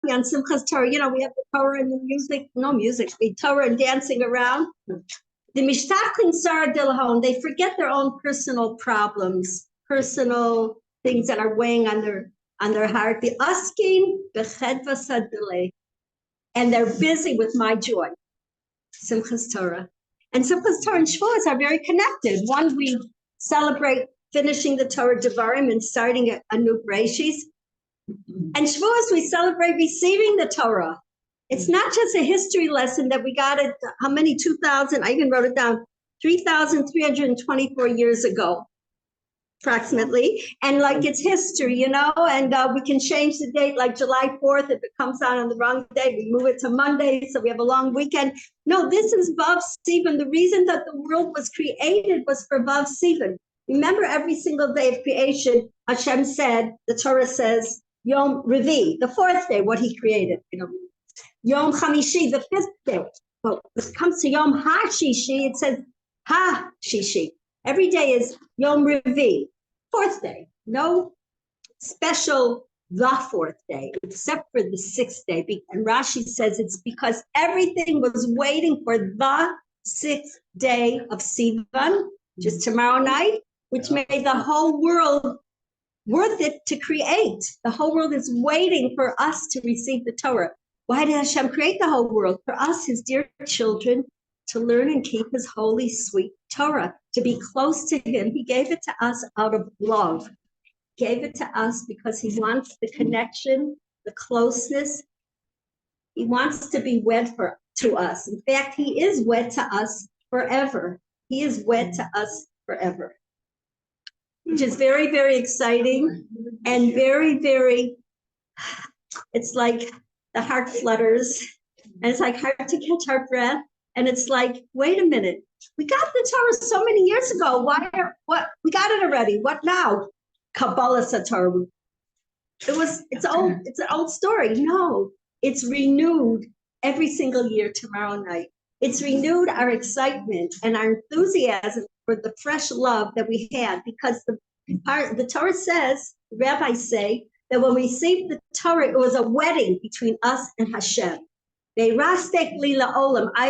happy on Simchas Torah. You know, we have the Torah and the music, no music, the Torah and dancing around. The Mishtachin Sarah Dilhon, they forget their own personal problems, personal things that are weighing on their heart. The Askin, the Chedvas Hadilei, and they're busy with my joy. Simchas Torah. And Simchas Torah and Shavuos are very connected. One, we celebrate finishing the Torah Devarim and starting a new Bereshis. And Shavuos, we celebrate receiving the Torah. It's not just a history lesson that we got it, how many, 2,000, I even wrote it down, 3,324 years ago, approximately. And like it's history, you know, and we can change the date, like July 4th, if it comes out on the wrong day, we move it to Monday, so we have a long weekend. No, this is Vav Sivan. The reason that the world was created was for Vav Sivan. Remember, every single day of creation, Hashem said, the Torah says, Yom Revi, the fourth day, what he created, you know. Yom Chamishi, the fifth day. Well, when it comes to Yom HaShishi, it says Ha-Shishi. Every day is Yom Revi, fourth day. No special the fourth day, except for the sixth day. And Rashi says it's because everything was waiting for the sixth day of Sivan, which is tomorrow night, which made the whole world worth it to create. The whole world is waiting for us to receive the Torah. Why did Hashem create the whole world? For us, his dear children, to learn and keep his holy, sweet Torah, to be close to him. He gave it to us out of love. He gave it to us because he wants the connection, the closeness. He wants to be wed to us. In fact, he is wed to us forever. He is wed to us forever. Which is very, very exciting and very, very, it's like the heart flutters and it's like hard to catch our breath. And it's like, wait a minute, we got the Torah so many years ago. We got it already. What now? Kabbalah Satorah. It's an old story. No, it's renewed every single year tomorrow night. It's renewed our excitement and our enthusiasm for the fresh love that we had, because the Torah says, the rabbis say, that when we received the Torah, it was a wedding between us and Hashem. I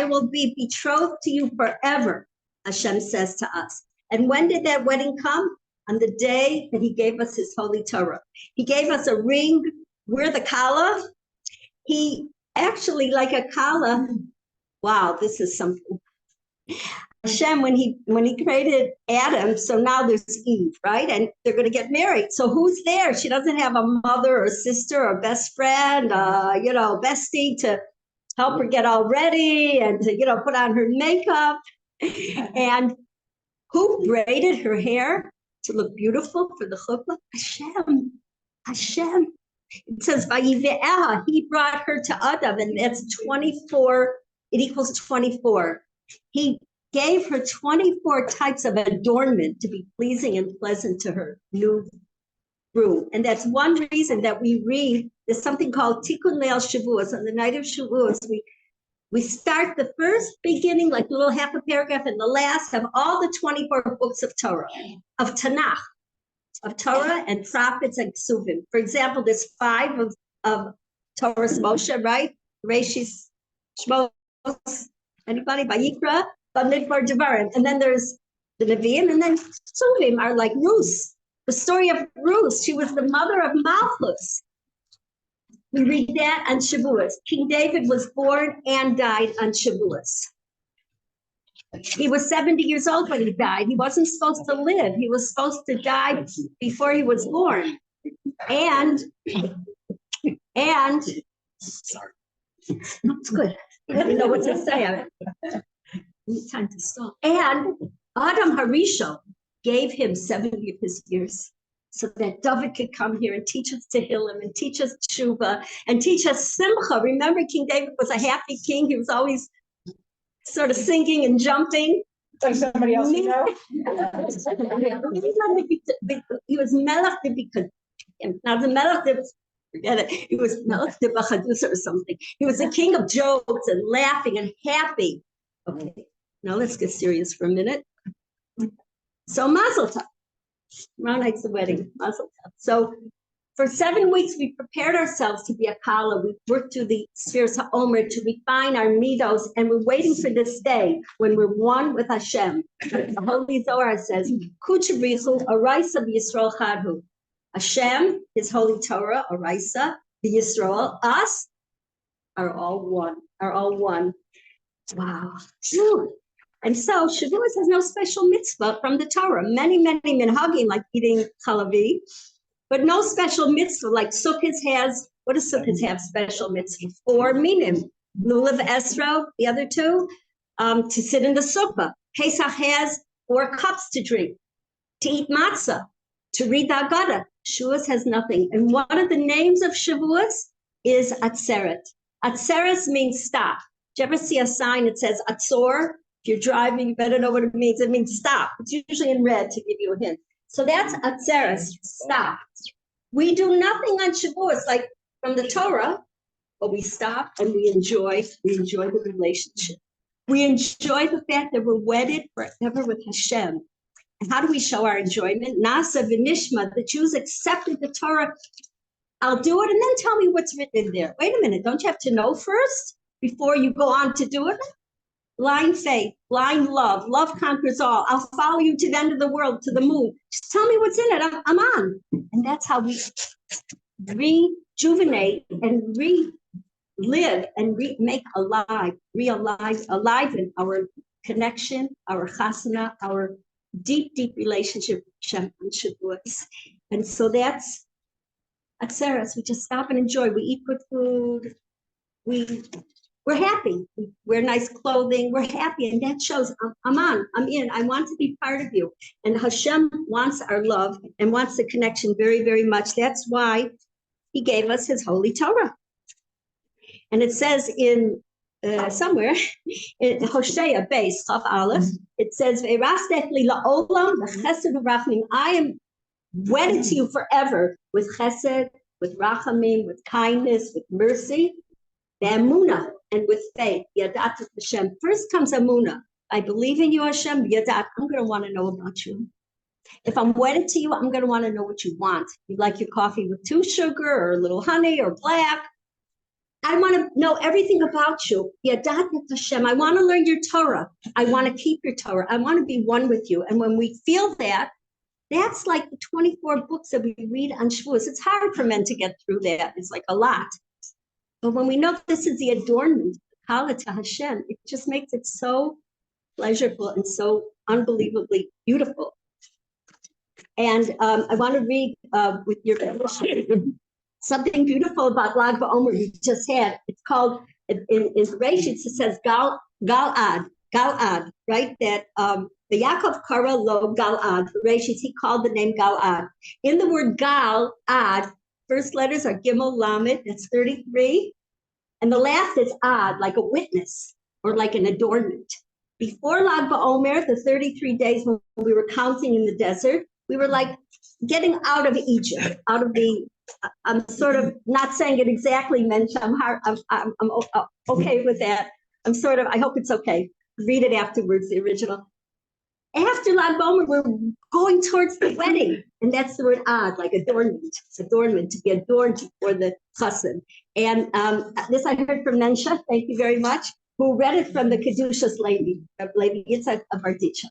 will be betrothed to you forever, Hashem says to us. And when did that wedding come? On the day that he gave us his holy Torah. He gave us a ring. We're the kala. He actually, like a kala, wow, this is something. Hashem, when he created Adam, so now there's Eve, right? And they're going to get married. So who's there? She doesn't have a mother or sister or best friend, bestie to help her get all ready and to, put on her makeup. And who braided her hair to look beautiful for the chuppah? Hashem. It says, Vayive'eha, he brought her to Adam, and that's 24, it equals 24. He gave her 24 types of adornment to be pleasing and pleasant to her new groom. And that's one reason that we read, there's something called Tikkun Leil Shavuos. On the night of Shavuos, we start the first beginning, like a little half a paragraph, and the last of all the 24 books of Torah, of Tanakh, of Torah and prophets and Ksuvim. For example, there's 5 of Torah's Moshe, right? Reshis, Shmos, anybody? Vayikra, Bamidbar, Devarim. And then there's the Nevi'im, and then Ksuvim are like Ruth. The story of Ruth, she was the mother of Malchus. We read that on Shavuos. King David was born and died on Shavuos. He was 70 years old when he died. He wasn't supposed to live. He was supposed to die before he was born. And sorry, it's good. I didn't know what to say. Time to stop. And Adam Harishon gave him 70 of his years, so that David could come here and teach us Tehillim and teach us Tshuva and teach us Simcha. Remember, King David was a happy king. He was always sort of singing and jumping. Like somebody else you know? He was Melech de. Now the Melech de, forget it. He was Melech de Bachadusa or something. He was the king of jokes and laughing and happy. Okay, now let's get serious for a minute. So Mazel Tov. Tomorrow night's the wedding. Mazel Tov. So For 7 weeks, we prepared ourselves to be a kala. We worked through the spheres ha'omer to refine our midos, and we're waiting for this day when we're one with Hashem. The Holy Zohar says, Kuchabrichu, Araisa Yisrael Chadhu. Hashem, His Holy Torah, Araisa, the Yisrael, us, are all one, Wow. Whew. And so Shavuos has no special mitzvah from the Torah. Many minhagim, like eating chalavi, but no special mitzvah like Sukkot has. What does Sukkot have special mitzvah? 4 minim. Lulav Esro, the other 2, to sit in the sukkah. Pesach has 4 cups to drink, to eat matzah, to read the Haggadah. Shavuos has nothing. And one of the names of Shavuos is Atzeret. Atzeret means stop. Did you ever see a sign that says Atzor? If you're driving, you better know what it means. It means stop. It's usually in red to give you a hint. So that's Atzeret, stop. We do nothing on Shavuos like from the Torah, but we stop and we enjoy the relationship. We enjoy the fact that we're wedded forever with Hashem. And how do we show our enjoyment? Nasa v'nishma, the Jews accepted the Torah. I'll do it and then tell me what's written in there. Wait a minute, don't you have to know first before you go on to do it? Blind faith, blind love, love conquers all. I'll follow you to the end of the world, to the moon. Just tell me what's in it, I'm on. And that's how we rejuvenate and relive and make alive in our connection, our chasana, our deep relationship with Hashem and Shavuos. And so that's Atzeres. We just stop and enjoy. We eat good food. We're happy. We wear nice clothing. We're happy. And that shows I'm in. I want to be part of you. And Hashem wants our love and wants the connection very much. That's why He gave us His Holy Torah. And it says in somewhere in Hosea base Chaf Aleph, it says, I am wedded to you forever with chesed, with rachamim, with kindness, with mercy, Emunah, and with faith. Yadat Hashem. First comes Emunah. I believe in you, Hashem. Yadat, I'm going to want to know about you. If I'm wedded to you, I'm going to want to know what you want. You like your coffee with 2 sugar or a little honey or black. I want to know everything about you. Yadat Hashem. I want to learn your Torah. I want to keep your Torah. I want to be one with you. And when we feel that, that's like the 24 books that we read on Shavuos. It's hard for men to get through that. It's like a lot. But when we know this is the adornment, Kala to Hashem, it just makes it so pleasurable and so unbelievably beautiful. And I want to read with your permission something beautiful about Lag BaOmer we just had. It's called, in Bereshit, it says Galad, right? That the Yaakov Kara Lo Galad, Bereshit, he called the name Galad. In the word Galad, first letters are Gimel Lamed, that's 33. And the last is Ad, like a witness or like an adornment. Before Lag BaOmer, the 33 days when we were counting in the desert, we were like getting out of Egypt, out of the, I'm sort of not saying it exactly, Mensch, I'm okay with that. I hope it's okay. Read it afterwards, the original. After Lag BaOmer, we're going towards the wedding. And that's the word ad, like adornment. It's adornment, to be adorned for the chassan. And this I heard from Mensha, thank you very much, who read it from the Kedushas Levi Yitzhak of Arditcha.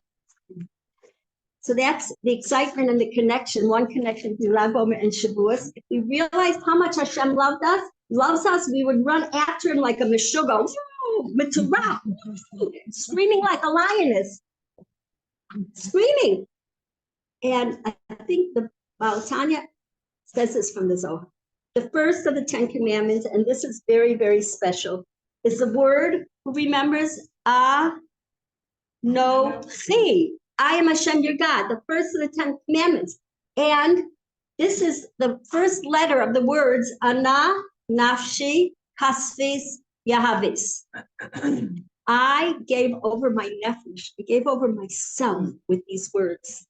So that's the excitement and the connection, one connection to Lag BaOmer and Shavuos. If we realized how much Hashem loves us, we would run after Him like a meshuggah, screaming like a lioness. Screaming. And I think the Baal Tanya says this from the Zohar. The first of the 10 commandments, and this is very special, is the word, who remembers, Anochi. I am Hashem your God, the first of the 10 commandments. And this is the first letter of the words, Ana, Nafshi, Kasvis, Yahavis. I gave over my nefesh, I gave over myself with these words.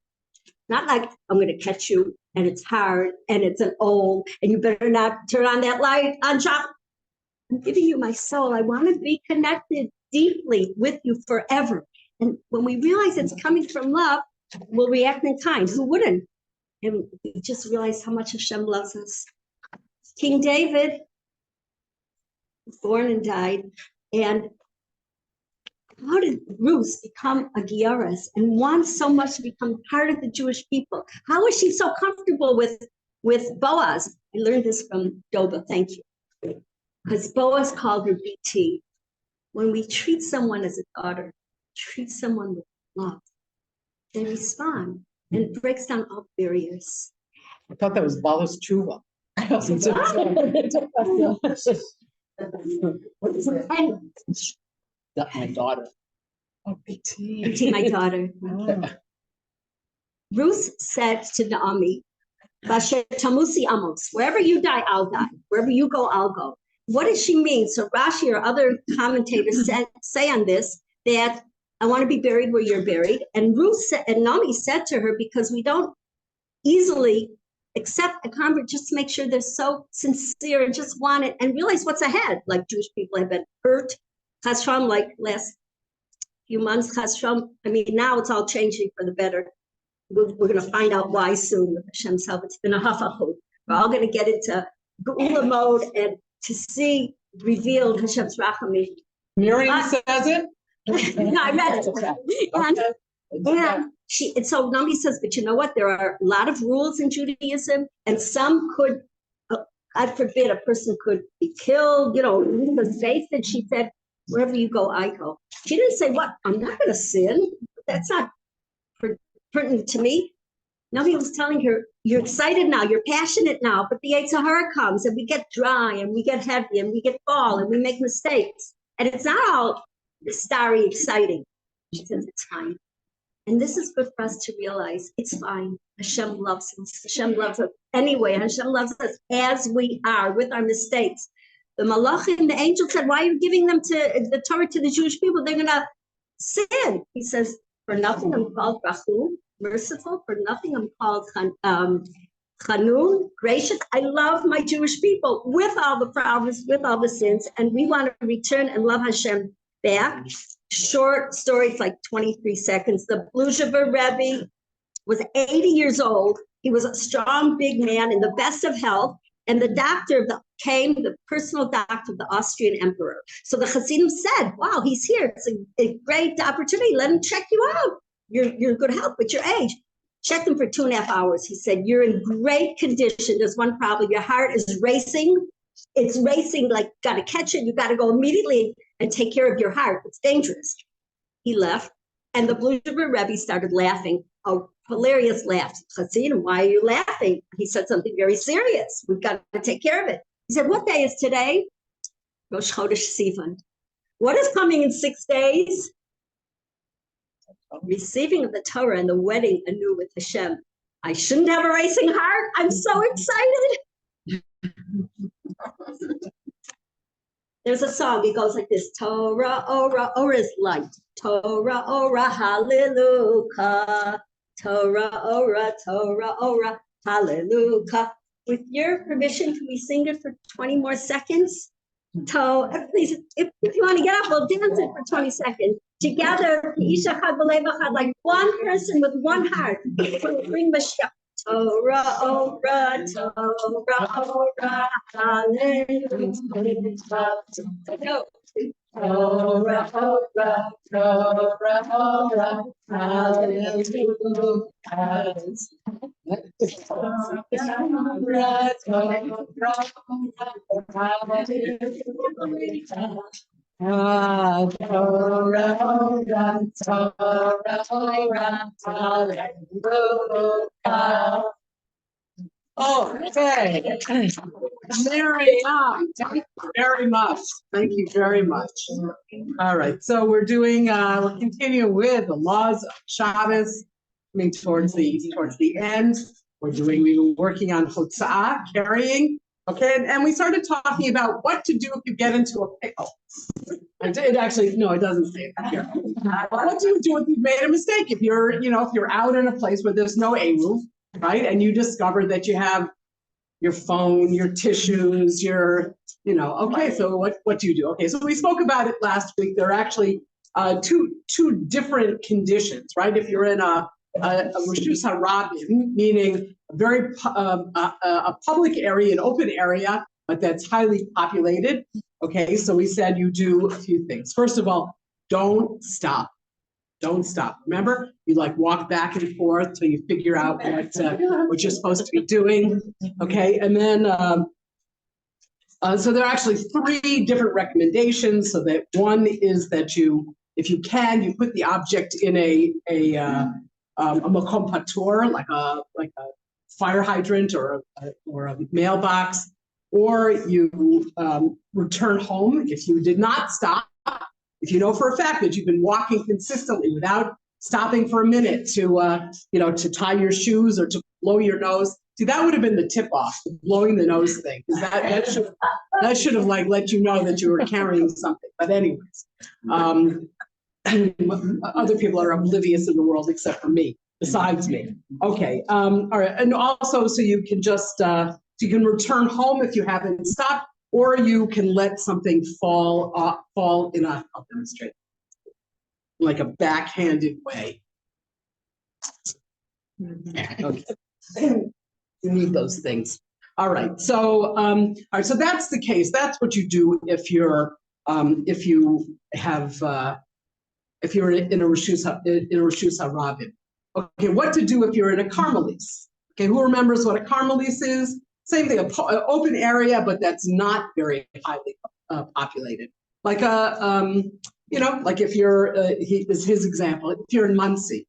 Not like I'm going to catch you and it's hard and it's an old and you better not turn on that light on top. I'm giving you my soul. I want to be connected deeply with you forever. And when we realize it's coming from love, we'll react in kind. Who wouldn't? And we just realized how much Hashem loves us. King David was born and died. And how did Ruth become a Gioras and want so much to become part of the Jewish people? How was she so comfortable with Boaz? I learned this from Doba, thank you. Because Boaz called her BT. When we treat someone as a daughter, treat someone with love, they respond and it breaks down all barriers. I thought that was Balas Chuva. And That's my daughter. Oh, BT, my daughter. Ruth said to Naomi, "Basher Tamusi Amos, wherever you die, I'll die. Wherever you go, I'll go." What does she mean? So Rashi or other commentators say on this that I want to be buried where you're buried. And Naomi said to her, because we don't easily accept a convert, just to make sure they're so sincere and just want it and realize what's ahead. Like Jewish people have been hurt. Chashram, like last few months, Chashram, I mean, now it's all changing for the better. We're going to find out why soon with Hashem's help. It's been a hafachut. We're all going to get into Geula mode and to see revealed Hashem's rachamim. Miriam says it. No, I read it. And so Naomi says, but you know what? There are a lot of rules in Judaism, and some could, God forbid, a person could be killed, the faith. And she said, wherever you go, I go. She didn't say, what? I'm not going to sin. That's not pertinent to me. Naomi was telling her, you're excited now, you're passionate now, but the Yetzer Hara comes and we get dry and we get heavy and we get fall and we make mistakes. And it's not all starry exciting. She says, it's fine. And this is good for us to realize it's fine. Hashem loves us. Hashem loves us anyway. Hashem loves us as we are with our mistakes. The Malachim, the angel said, why are you giving them the Torah to the Jewish people? They're going to sin. He says, for nothing I'm called Rachum, merciful. For nothing I'm called Chanun, gracious. I love my Jewish people with all the problems, with all the sins. And we want to return and love Hashem back. Short stories, like 23 seconds. The Bluzhever Rebbe was 80 years old. He was a strong, big man in the best of health. And the doctor came, the personal doctor of the Austrian emperor. So the Hasidim said, wow, he's here. It's a great opportunity. Let him check you out. You're in good health with your age. Checked him for 2.5 hours. He said, you're in great condition. There's one problem. Your heart is racing. It's racing, like, got to catch it. You got to go immediately and take care of your heart. It's dangerous. He left. And the Bluzhever Rebbe started laughing. A hilarious laugh. Hasidim, why are you laughing? He said something very serious. We've got to take care of it. He said, what day is today? Rosh Chodesh Sivan. What is coming in 6 days? Receiving of the Torah and the wedding anew with Hashem. I shouldn't have a racing heart. I'm so excited. There's a song. It goes like this. Torah, ora, ora is light. Torah, ora, hallelujah. Torah, ora, hallelujah. With your permission, can we sing it for 20 more seconds? Please, if you want to get up, we'll dance it for 20 seconds. Together, like one person with one heart. Bring Mashiach. Torah, ora, hallelujah. Go. Torah, Okay. Miriam, thank you very much. Thank you very much. All right, so we're continuing with the laws of Shabbos, coming towards the end. We've been working on Hotza'ah, carrying. Okay, and we started talking about what to do if you get into a pickle. It doesn't say it here. What do you do if you've made a mistake? If you're out in a place where there's no eruv, right? And you discover that you have your phone, your tissues, okay, so what do you do? Okay, so we spoke about it last week. There are actually two different conditions, right? If you're in a Reshus HaRabim, meaning a public area, an open area, but that's highly populated. Okay, so we said you do a few things. First of all, don't stop. Don't stop. Remember, you like walk back and forth till you figure out what you're supposed to be doing. Okay, and then so there are actually 3 different recommendations. So that one is that you, if you can, you put the object in a makom patur, like a fire hydrant or a mailbox, or you return home if you did not stop. If you know for a fact that you've been walking consistently without stopping for a minute to tie your shoes or to blow your nose. See, that would have been the tip-off, the blowing the nose thing, because that should have like let you know that you were carrying something. But anyways, other people are oblivious in the world except for me, besides me. Okay, all right, and also so you can just you can return home if you haven't stopped, or you can let something fall in a, I'll demonstrate, like a backhanded way. Okay. You need those things. All right. So, all right. So that's the case. That's what you do if you're, if you have, if you're in a Reshus HaRabim. Okay. What to do if you're in a Carmelis? Okay. Who remembers what a Carmelis is? Same thing. An open area, but that's not very highly populated. Like like if you're, his example. If you're in Muncie,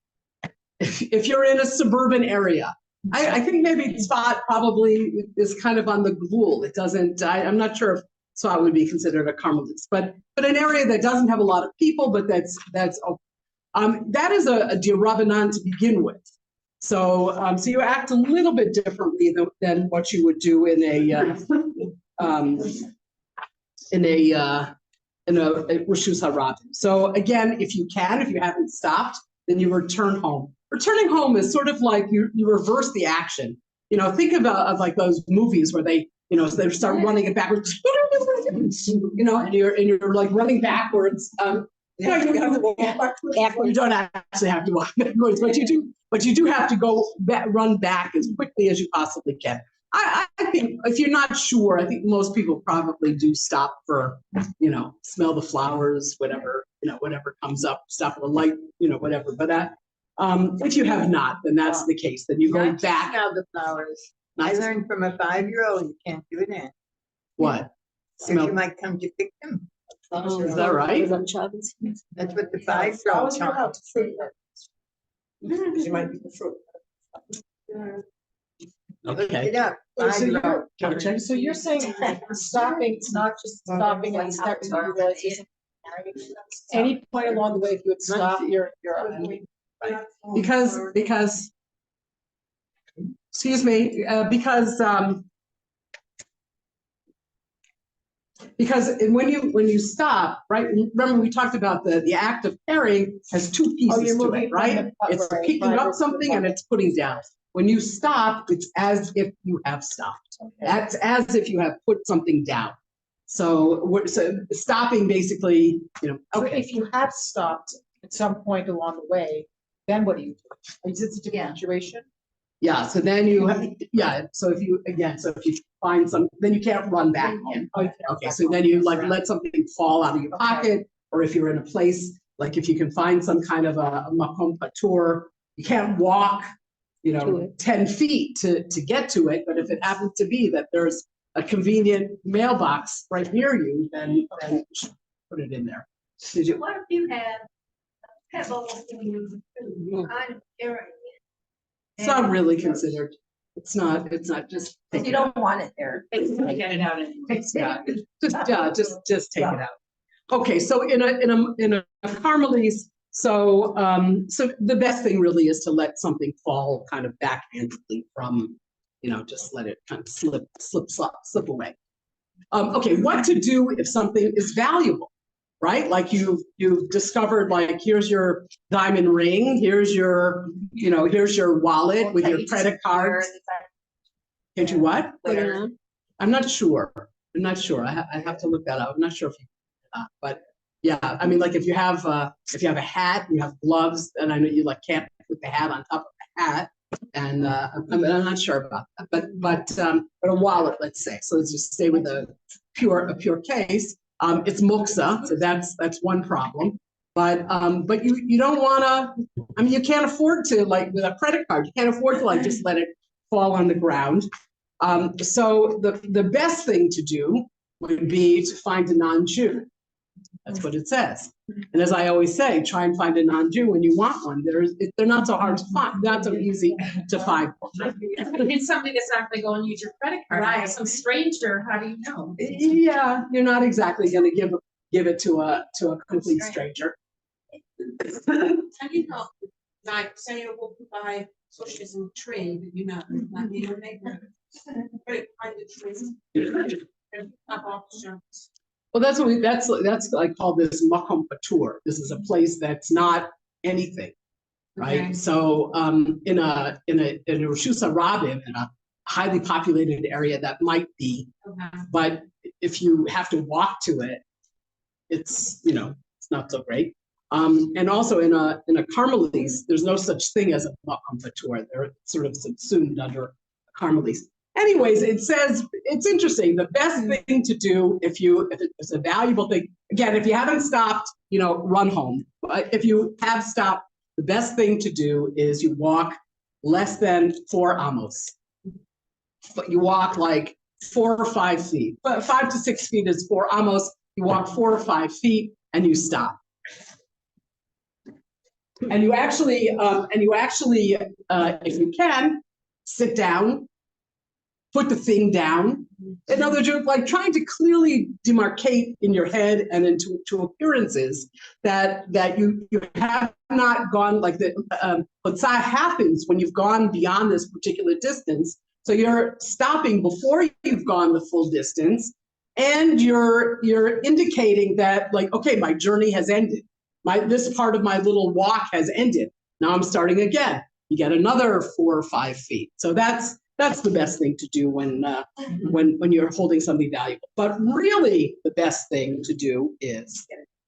if you're in a suburban area. I think maybe Tzfat probably is kind of on the gvul. It doesn't, I'm not sure if Tzfat would be considered a Carmelis, but an area that doesn't have a lot of people, but that's that is a d'Rabbanan to begin with. So so you act a little bit differently than what you would do in a Reshus HaRabim. So again, if you haven't stopped, then you return home. Returning home is sort of like you reverse the action. Think of like those movies where they start running it backwards, and you're like running backwards. You have to walk backwards. You don't actually have to walk backwards, but you do have to run back as quickly as you possibly can. I think if you're not sure, I think most people probably do stop for, smell the flowers, whatever comes up, stop for a light, whatever. But if you have not, then that's the case. Then you go back. Smell the flowers. I learned from a 5-year-old you can't do that. What? Smell. You might come to pick them. Oh, is that right? That's what the 5-year-old taught. You might be the fruit. Okay. It up. So you're saying stopping, it's not just stopping and stepping. Any point along the way, if you would stop, you're right. Because excuse me, because when you stop, right? Remember we talked about the act of carrying has 2 pieces to it, right? It's picking up something and it's putting down. When you stop, it's as if you have stopped. Okay. That's as if you have put something down. So stopping basically, So if you have stopped at some point along the way, then what do you do? Is it a different situation? Yeah. So then you So if you find some, then you can't run back in. Okay. So then you let something fall out of your pocket, or if you're in a place like if you can find some kind of a makom patur, you can't walk 10 feet to get to it. But if it happens to be that there's a convenient mailbox right near you, then you should put it in there. What if you have pebbles in on carrying it? It's not really considered. It's not just take You don't want it there. Get it out anyway. Just take it out. Okay, so in a Carmelis, so the best thing really is to let something fall kind of backhandedly from, just let it kind of slip away. Okay, what to do if something is valuable, right? Like you've discovered, like, here's your diamond ring, here's your wallet with your credit cards. Can't you what? I'm not sure. I have to look that up. I'm not sure if you but yeah, I mean, like if you have a hat, you have gloves, and I know you can't put the hat on top of the hat. And I'm not sure about that, but a wallet, let's say. So let's just stay with a pure case. It's muksa, so that's one problem. But you don't want to. I mean, you can't afford to, like with a credit card, you can't afford to like just let it fall on the ground. So the best thing to do would be to find a non-Jew. That's what it says. And as I always say, try and find a non-Jew when you want one. They're not so hard to find, not so easy to find. It's something that's not gonna go and use your credit card. Right. Some stranger, how do you know? Yeah, you're not exactly going to give it to a complete stranger. And you know, like say you go to buy socials in trade, you know, not the very kind of trade. Have options. Well, that's like called this makom patur. This is a place that's not anything, right? Okay. So in a Reshus Harabim, in a highly populated area, that might be, Okay. but if you have to walk to it, it's it's not so great. And also in a Carmelise, there's no such thing as a makom patur. They're sort of subsumed under a Carmelise. Anyways, it says, it's interesting. The best thing to do if it's a valuable thing, again, if you haven't stopped, run home. But if you have stopped, the best thing to do is you walk less than 4 amos. But you walk like 4 or 5 feet. But 5 to 6 feet is 4 amos. You walk 4 or 5 feet and you stop. And you actually, if you can, sit down. Put the thing down. In other words, like trying to clearly demarcate in your head and into appearances that you have not gone like the what happens when you've gone beyond this particular distance. So you're stopping before you've gone the full distance, and you're indicating that like, okay, my journey has ended. This part of my little walk has ended. Now I'm starting again. You get another 4 or 5 feet. So that's the best thing to do when you're holding something valuable. But really, the best thing to do is,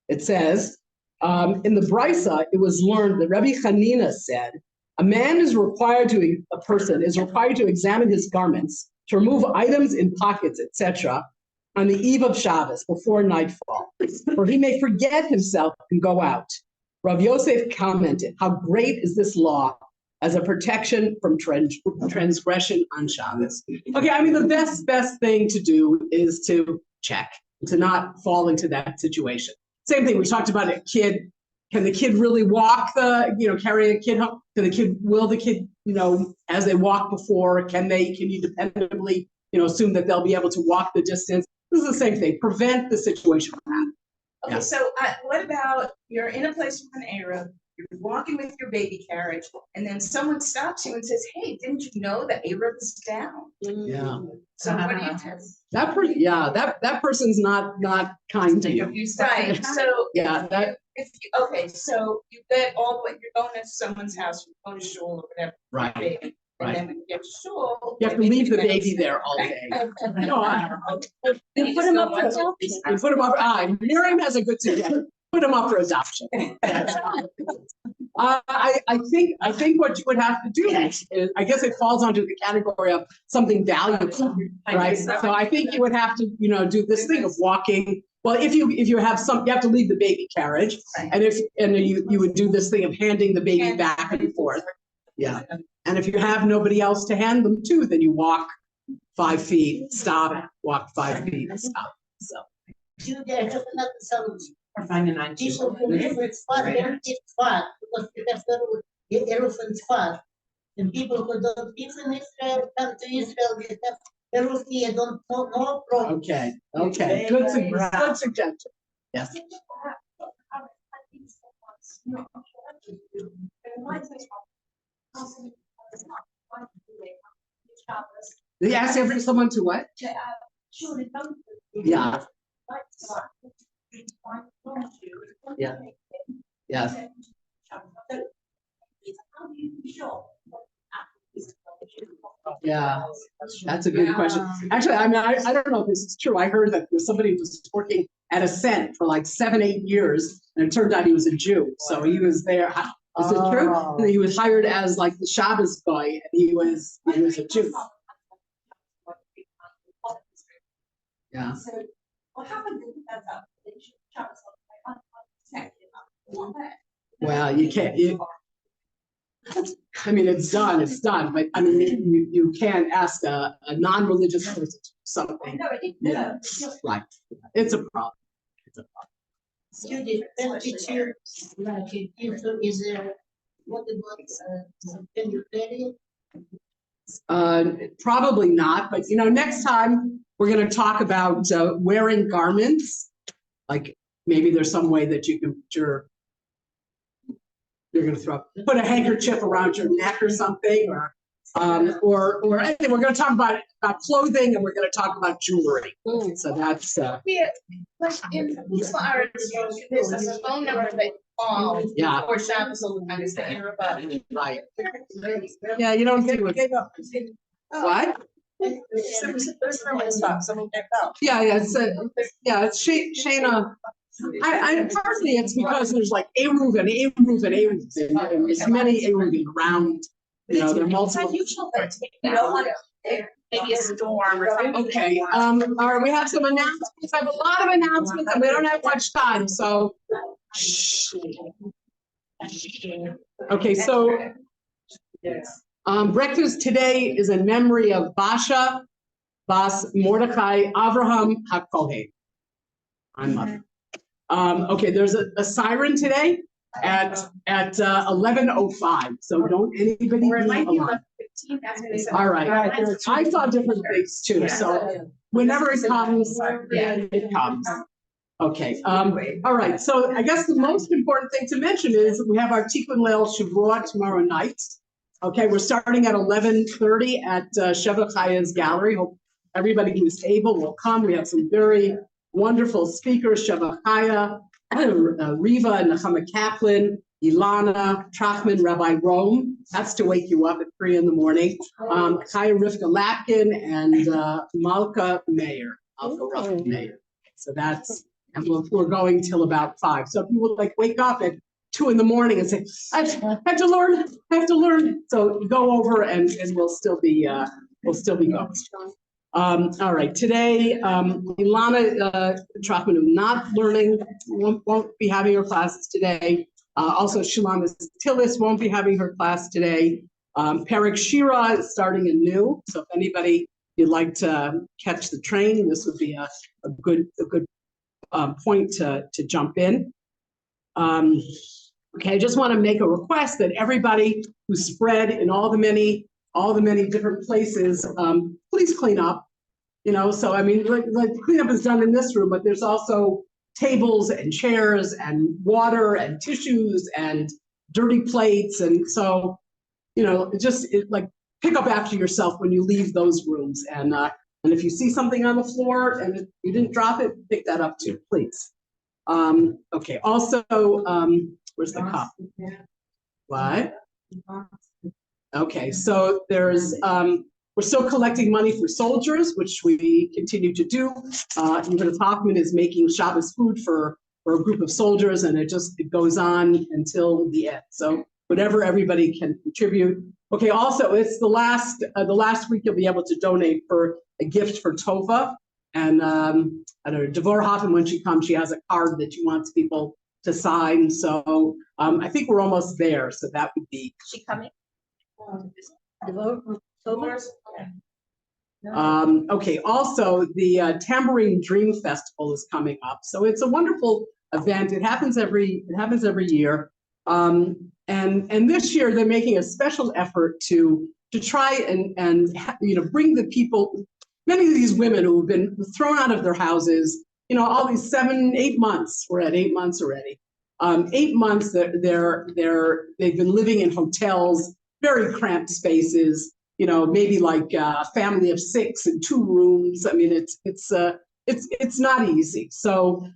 it says, in the Brisa, it was learned that Rabbi Hanina said, a person is required to examine his garments, to remove items in pockets, etc., on the eve of Shabbos, before nightfall, for he may forget himself and go out. Rav Yosef commented, how great is this law as a protection from transgression on Shabbos. Okay, I mean, the best thing to do is to check, to not fall into that situation. Same thing, we talked about a kid. Can the kid really walk carry a kid home? Will the kid, as they walk before, can you dependably, assume that they'll be able to walk the distance? This is the same thing, prevent the situation from happening. Okay, so what about you're in a place with an Arab, you're walking with your baby carriage, and then someone stops you and says, hey, didn't you know the Arab is down? Yeah. So what do you do? That person's not kind to you. Right, so. Yeah, So you get all the way, you're going to someone's house, you're going to shul or whatever. Right, baby, right. And then when you get to shul. You have to leave the baby there all day. You put him up for adoption. You put him up. Miriam has a good suggestion. Put him up for adoption. I think what you would have to do is, I guess it falls under the category of something valuable, right? So I think you would have to, do this thing of walking. Well, if you have you have to leave the baby carriage, and you would do this thing of handing the baby back and forth. Yeah. And if you have nobody else to hand them to, then you walk 5 feet, stop, walk 5 feet, stop. So. Judy, I have another solution. Or find a non-Jew. People who live in Tzfat, they don't eat Tzfat because they have the Erev Tzfat. And people who don't live in Israel come to Israel, they have Erev here, don't know, no problem. Okay. Good suggestion. Yes. They ask every someone to what? Yeah. Yeah. Yes. Yeah, that's a good question. Actually, I mean, I don't know if this is true. I heard that somebody was working at a cent for like 7-8 years, and it turned out he was a Jew. So he was there. Is it true? Oh. And he was hired as like the Shabbos guy, and he was a Jew. Yeah. So what happened is that Well, you can't. I mean, it's done. But I mean, you can't ask a non-religious person to do something. Yeah, right. It's a problem. It's a problem. Judy, teacher, is what about can you tell it? Probably not, but next time we're going to talk about wearing garments. Like maybe there's some way that you can you're going to put a handkerchief around your neck or something, or anything. We're going to talk about clothing, and we're going to talk about jewelry. So that's Yeah, like in Muslim arts, there's a phone number that call. Yeah. Or Shabbos all the time, is the interrupt. right. Yeah, you don't see what. What? This room is stuck, someone checked out. Yeah, it's Shayna. I partly it's because there's like Eruv and Eruv and Eruv, and there's many Eruv around. There are multiple. You don't want to, maybe a storm or something. Okay, all right, we have some announcements. I have a lot of announcements, and we don't have much time, so. Okay, so. Breakfast today is in memory of Basha, Bas Mordechai, Avraham HaKohen. I'm mother. Okay, there's a siren today at 11:05. So don't anybody Or it might be alarm. 11:15, that's what they said. All right. I saw different things too. So whenever it comes, it comes. Okay. All right. So I guess the most important thing to mention is we have our Tikkun Leil Shavuot tomorrow night. Okay, we're starting at 11:30 at Sheva Chaya's gallery. Hope everybody who's able will come. We have some very wonderful speakers: Sheva Chaya, Riva and Nechama Kaplan, Ilana Trachman, Rabbi Rome. That's to wake you up at 3 in the morning. Chaya Rivka Lapkin and Malka Mayer. So that's, and we're going till about 5. So people like wake up at 2 in the morning and say, I have to learn. So go over and we'll still be going. All right, today, Ilana Trachman, not learning, won't be having her classes today. Also, Shalom Tillis won't be having her class today. Perik Shira is starting anew. So if anybody you'd like to catch the train, this would be a good point to jump in. Okay, I just want to make a request that everybody who's spread in all the many different places, please clean up. So I mean, like cleanup is done in this room, but there's also tables and chairs and water and tissues and dirty plates, and so like pick up after yourself when you leave those rooms, and if you see something on the floor and you didn't drop it, pick that up too, please. Okay. Also, where's the cup? What? Okay, so there's we're still collecting money for soldiers, which we continue to do. Even Hoffman is making Shabbos food for a group of soldiers, and it goes on until the end. So whatever everybody can contribute. Okay, also it's the last week you'll be able to donate for a gift for Tova. And I don't know, Dvar Hoffman, when she comes, she has a card that she wants people to sign. So I think we're almost there. So that would be. Is she coming? Okay, also the Tambourine Dream Festival is coming up. So it's a wonderful event. It happens every year. And this year they're making a special effort to try and bring the people, many of these women who have been thrown out of their houses, all these 7-8 months. We're at 8 months already. 8 months that they've been living in hotels, very cramped spaces, maybe like a family of 6 in 2 rooms. I mean, it's not easy. So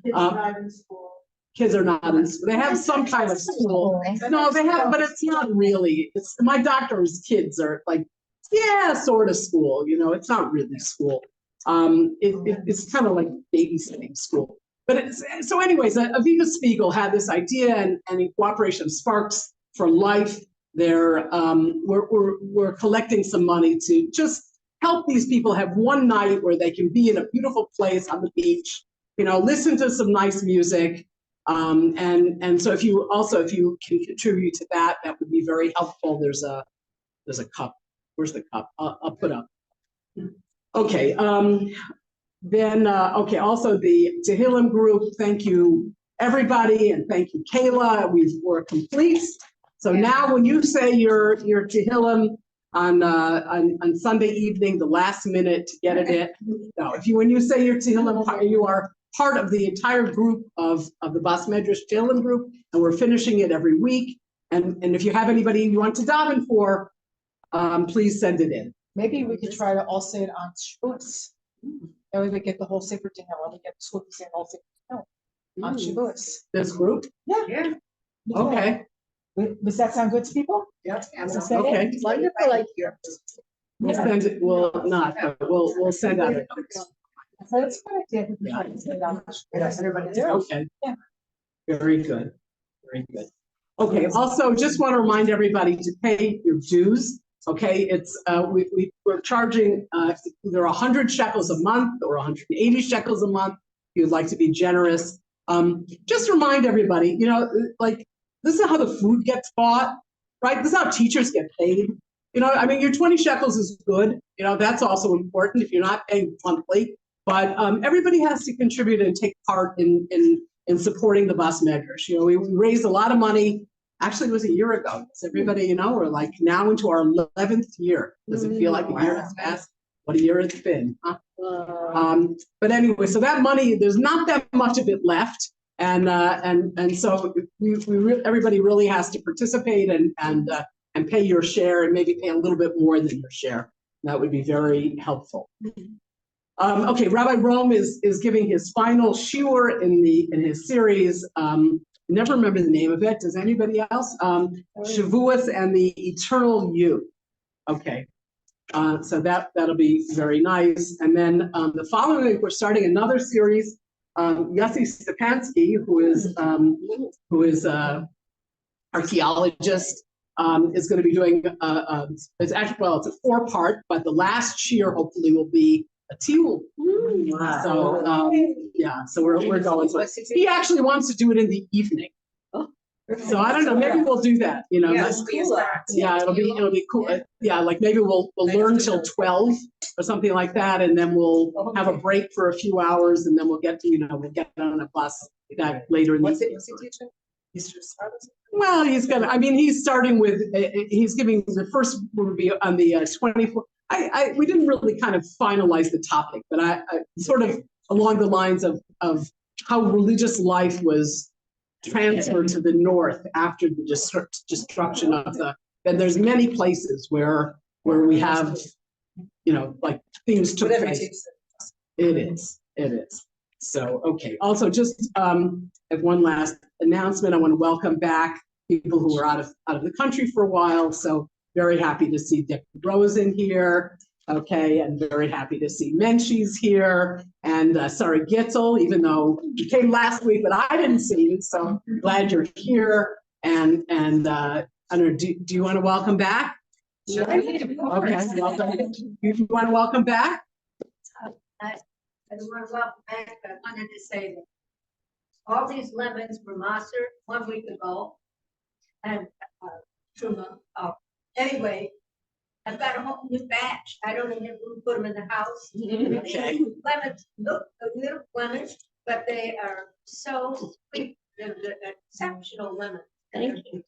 kids are not in school. They have some kind of school. No, they have, but it's not really. My doctor's kids are like, yeah, sort of school. It's not really school. It's kind of like babysitting school. But so anyways, Aviva Spiegel had this idea, and in cooperation of Sparks for life. We're collecting some money to just help these people have one night where they can be in a beautiful place on the beach, listen to some nice music. And so if you can contribute to that, that would be very helpful. There's a cup. Where's the cup? I'll put up. Okay. Also the Tehillim group. Thank you, everybody, and thank you, Kayla. We're complete. So now, when you say your Tehillim on Sunday evening, the last minute to get it in. No, when you say your Tehillim, you are part of the entire group of the Bas Medrash Tehillim group, and we're finishing it every week. And if you have anybody you want to daven for, please send it in. Maybe we could try to all say it on Shavuos. That way we get the whole Sefer Tehillim. We get the school to say the whole Sefer Tehillim on Shavuos. This group? Yeah. Okay. Does that sound good to people? Yep. Okay. Wonderful, like here. We'll send it. We'll not. But we'll send out a note. So it's good idea. We can try to say it on Shavuos. Everybody do. Okay. Yeah. Very good. Very good. Okay. Also, just want to remind everybody to pay your dues. Okay. It's we're charging either 100 shekels a month or 180 shekels a month. If you'd like to be generous, just remind everybody. This is how the food gets bought, right? This is how teachers get paid. Your 20 shekels is good. That's also important if you're not paying monthly. But everybody has to contribute and take part in supporting the Bas Medrash. We raised a lot of money. Actually, it was a year ago. So everybody, we're like now into our 11th year. Does it feel like a year has passed? What a year it's been. Huh? But anyway, so that money, there's not that much of it left. And so everybody really has to participate and pay your share, and maybe pay a little bit more than your share. That would be very helpful. Okay, Rabbi Rome is giving his final shiur in his series. Never remember the name of it. Does anybody else? Shavuos and the Eternal You. Okay, so that'll be very nice. And then the following week we're starting another series. Yossi Stepansky, who is archaeologist, is going to be doing it's a 4-part, but the last shiur hopefully will be a tiul. So we're going. So he actually wants to do it in the evening. So I don't know. Maybe we'll do that. Yeah, it'll be cool. Yeah, like maybe we'll learn till 12 or something like that, and then we'll have a break for a few hours, and then we'll get to we'll get on a bus that later in the evening. What's he teaching? Well, he's gonna. He's starting with. He's giving the first will be on the 24th. We didn't really kind of finalize the topic, but I sort of along the lines of how religious life was transferred to the north after the destruction of and there's many places where we have, like things took place. It is. So, okay. Also, just have one last announcement. I want to welcome back people who were out of the country for a while. So very happy to see Dick Rosen here. Okay, and very happy to see Menchie's here, and sorry, Gitzel, even though he came last week, but I didn't see you, so glad you're here. And I don't know, do you want to welcome back? Sure. Okay, welcome. You want to welcome back? I don't want to welcome back, but I wanted to say that all these lemons were mastered 1 week ago, and Truma. Anyway. I've got a whole new batch. I don't even put them in the house. Okay. Lemons look a little blemished, but they are so sweet. They're exceptional lemons. Thank you.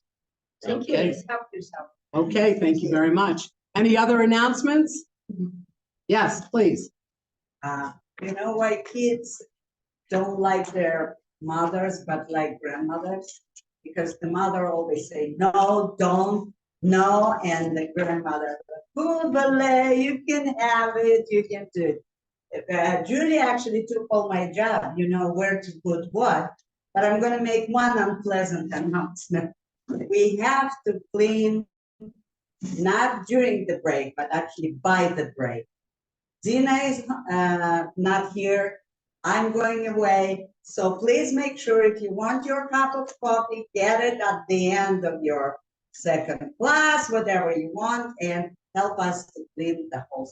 Thank you. Just help yourself. Okay, thank you very much. Any other announcements? Yes, please. You know why kids don't like their mothers but like grandmothers? Because the mother always say, no, don't. No, and the grandmother, you can have it, you can do it. Judy actually took all my job, where to put what, but I'm going to make one unpleasant announcement. We have to clean, not during the break, but actually by the break. Dina is not here. I'm going away. So please make sure if you want your cup of coffee, get it at the end of your second class, whatever you want, and help us to clean the whole.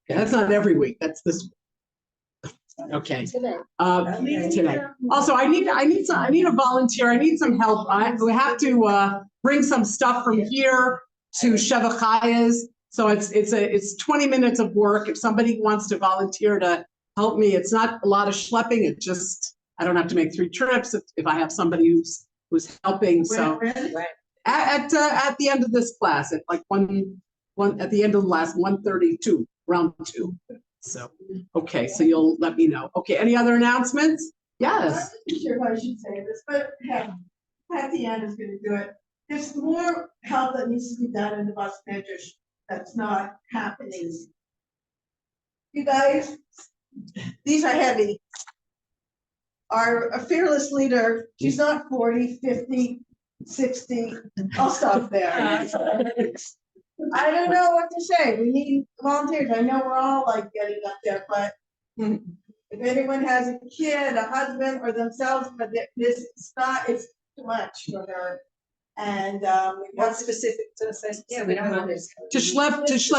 Yeah, that's not every week, that's this week. Okay. Today. Also, I need a volunteer. I need some help. We have to bring some stuff from here to Shevachayas. So it's 20 minutes of work. If somebody wants to volunteer to help me, it's not a lot of schlepping. It just, I don't have to make 3 trips if I have somebody who's helping. So at the end of this class, at like one at the end of the last 1:32, round 2. So, okay, so you'll let me know. Okay, any other announcements? Yes. I'm not sure if I should say this, but Patty Ann is gonna do it. There's more help that needs to be done in the Bas Medrash that's not happening. You guys, these are heavy. Our fearless leader, she's not 40, 50, 60. I'll stop there. I don't know what to say. We need volunteers. I know we're all like getting up there, but if anyone has a kid, a husband, or themselves, but this is not, it's too much for her. And What's specific to the Yeah, we don't know this. To schlep this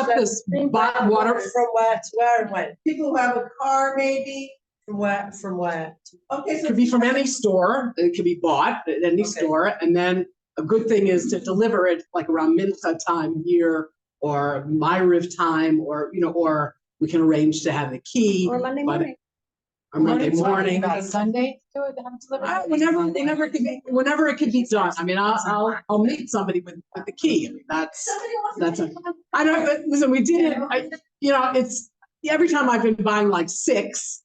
water. From where to where and when? people who have a car, maybe. From where? From where? Okay, It so could be from any store. It could be bought at any store. And then a good thing is to deliver it like around Mincha time here or Ma'ariv time, or, or we can arrange to have the key. Or Monday morning. Or Monday morning. About Sunday, do it, have it delivered? Whenever it could be done. I mean, I'll meet somebody with the key. I mean, that's I don't, but listen, we did it. It's every time I've been buying like 6.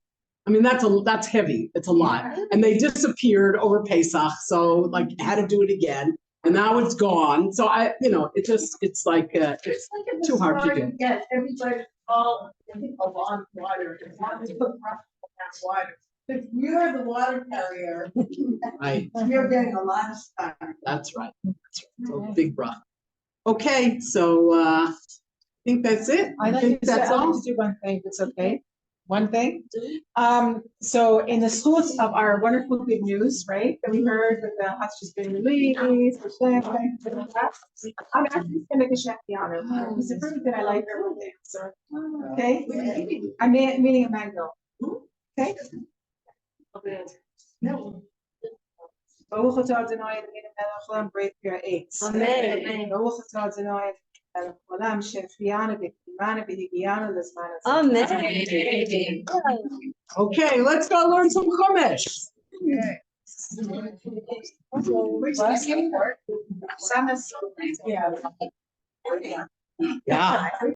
I mean, that's heavy. It's a lot. And they disappeared over Pesach. So like I had to do it again. And now it's gone. So it's like, it's too hard to do. Yes, everybody, all, I think a lot of water. Water. If you're the water carrier, Right. you're getting a lot of stuff. That's right. So big bruh. Okay, so I think that's it. I'd like think to that's all. do one thing, if it's okay. One thing. So in the schools of our wonderful good news, right, that we heard that the house has been released, I'm actually gonna make a chef the honor. It's a fruit that I like her with so. Okay, I'm meaning a mango. Okay. No. Baruch atah Adonai Eloheinu melech haolam breit ha'etz. Amen. Baruch atah Adonai melech haolam she'achiyanu v'kimanu v'higianu l'zman hazeh. Amen. Okay, let's go learn some Chumash. What? Yeah. Yeah.